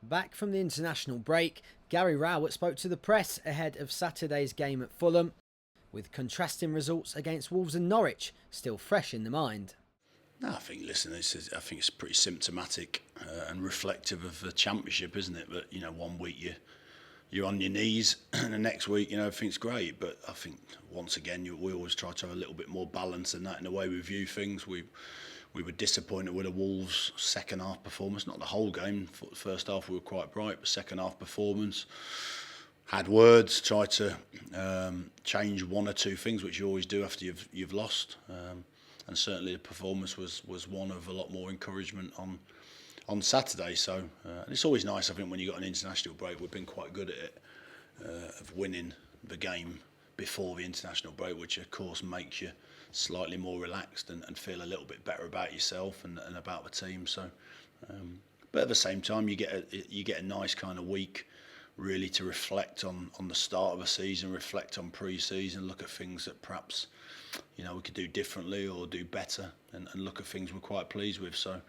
Back from the international break, Gary Rowett spoke to the press ahead of Saturday's game at Fulham, with contrasting results against Wolves and Norwich still fresh in the mind. No, I think, listen, I think it's pretty symptomatic and reflective of the Championship, isn't it? But, one week you're on your knees and the next week, everything's great. But I think, once again, we always try to have a little bit more balance than that in the way we view things. We were disappointed with the Wolves' second half performance, not the whole game. First half we were quite bright, but second half performance had words, tried to change one or two things, which you always do after you've lost. And certainly the performance was one of a lot more encouragement on Saturday. So and it's always nice, I think, when you got an international break. We've been quite good at it, of winning the game before the international break, which of course makes you slightly more relaxed and feel a little bit better about yourself and about the team. So, but at the same time, you get a nice kind of week, really, to reflect on the start of a season, reflect on pre-season, look at things that perhaps we could do differently or do better, and look at things we're quite pleased with. So,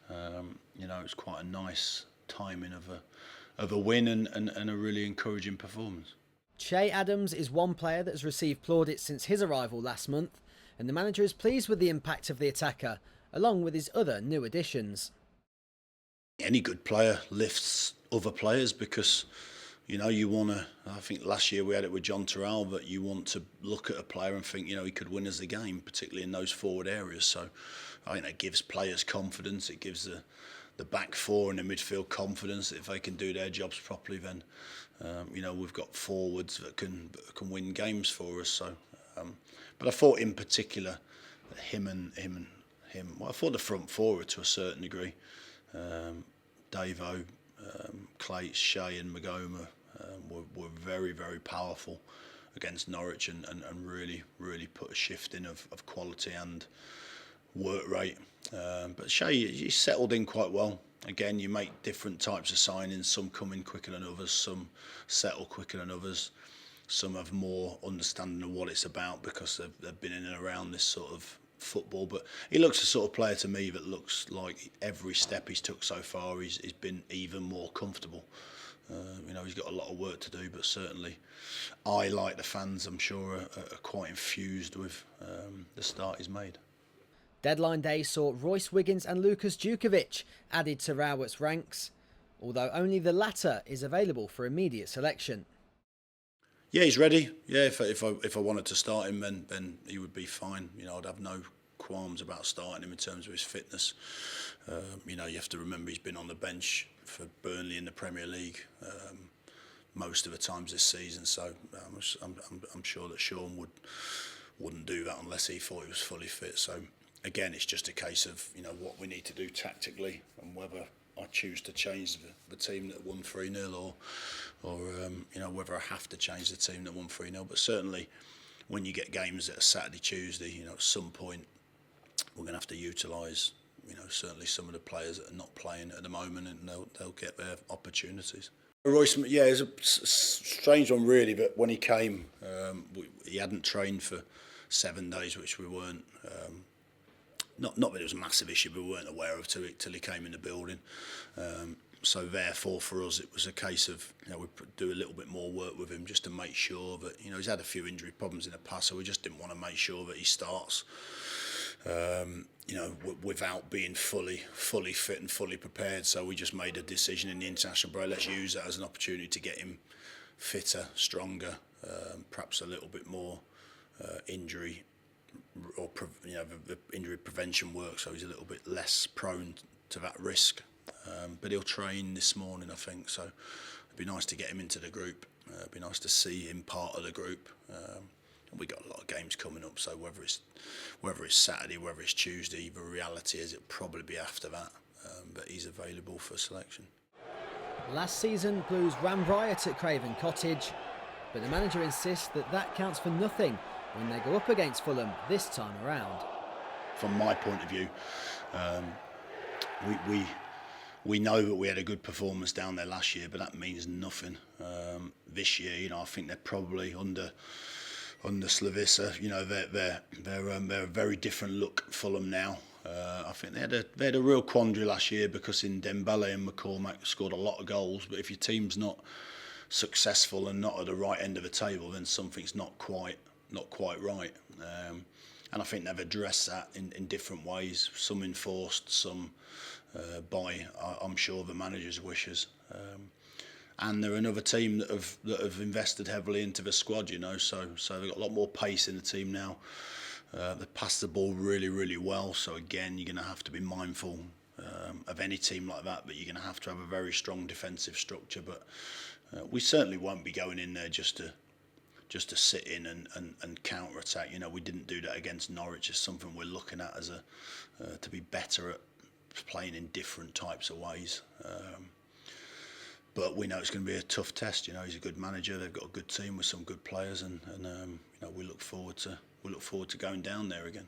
it's quite a nice timing of a win and a really encouraging performance. Che Adams is one player that has received plaudits since his arrival last month, and the manager is pleased with the impact of the attacker, along with his other new additions. Any good player lifts other players because, you want to. I think last year we had it with John Terrell, that you want to look at a player and think, he could win us the game, particularly in those forward areas. So I think that gives players confidence. It gives the back four and the midfield confidence that if they can do their jobs properly, then we've got forwards that can win games for us. So, but I thought in particular that him. Well, I thought the front four to a certain degree. Davo, Clates, Shea and Magoma were very, very powerful against Norwich and really, really put a shift in of quality and work rate. But Shea, he settled in quite well. Again, you make different types of signings. Some come in quicker than others. Some settle quicker than others. Some have more understanding of what it's about because they've been in and around this sort of football. But he looks the sort of player to me that looks like every step he's took so far, he's been even more comfortable. He's got a lot of work to do, but certainly I, like the fans, I'm sure, are quite infused with the start he's made. Deadline day saw Royce Wiggins and Lucas Djukovic added to Rowett's ranks, although only the latter is available for immediate selection. Yeah, he's ready. Yeah, if I wanted to start him, then he would be fine. I'd have no qualms about starting him in terms of his fitness. You have to remember he's been on the bench for Burnley in the Premier League most of the times this season. So I'm sure that Sean wouldn't do that unless he thought he was fully fit. So again, it's just a case of what we need to do tactically and whether I choose to change the team that won 3-0 or whether I have to change the team that won 3-0. But certainly when you get games that are Saturday, Tuesday, at some point we're going to have to utilise certainly some of the players that are not playing at the moment, and they'll get their opportunities. Royce, yeah, it's a strange one really, but when he came, he hadn't trained for 7 days, which we weren't. Not that it was a massive issue, but we weren't aware of till he came in the building. So therefore, for us, it was a case of we do a little bit more work with him just to make sure that he's had a few injury problems in the past, so we just didn't want to make sure that he starts. Without being fully fit and fully prepared. So we just made a decision in the international break. Let's use that as an opportunity to get him fitter, stronger, perhaps a little bit more injury or the injury prevention work, so he's a little bit less prone to that risk. But he'll train this morning, I think. So it'd be nice to get him into the group. It'd be nice to see him part of the group. We got a lot of games coming up, so whether it's Saturday, whether it's Tuesday, the reality is it'll probably be after that. But he's available for selection. Last season, Blues ran riot at Craven Cottage, but the manager insists that counts for nothing when they go up against Fulham this time around. From my point of view, we know that we had a good performance down there last year, but that means nothing. This year, I think they're probably under Slavica, they're a very different look Fulham now. I think they had a real quandary last year because in Dembele and McCormack scored a lot of goals. But if your team's not successful and not at the right end of the table, then something's not quite right. And I think they've addressed that in different ways. Some enforced, some by I'm sure the manager's wishes. And they're another team that have invested heavily into the squad, so they've got a lot more pace in the team now. They pass the ball really well, so again you're going to have to be mindful of any team like that, but you're going to have a very strong defensive structure. But we certainly won't be going in there just to sit in and counter attack. We didn't do that against Norwich. It's something we're looking at as to be better at playing in different types of ways. But we know it's going to be a tough test. He's a good manager. They've got a good team with some good players, and we look forward to going down there again.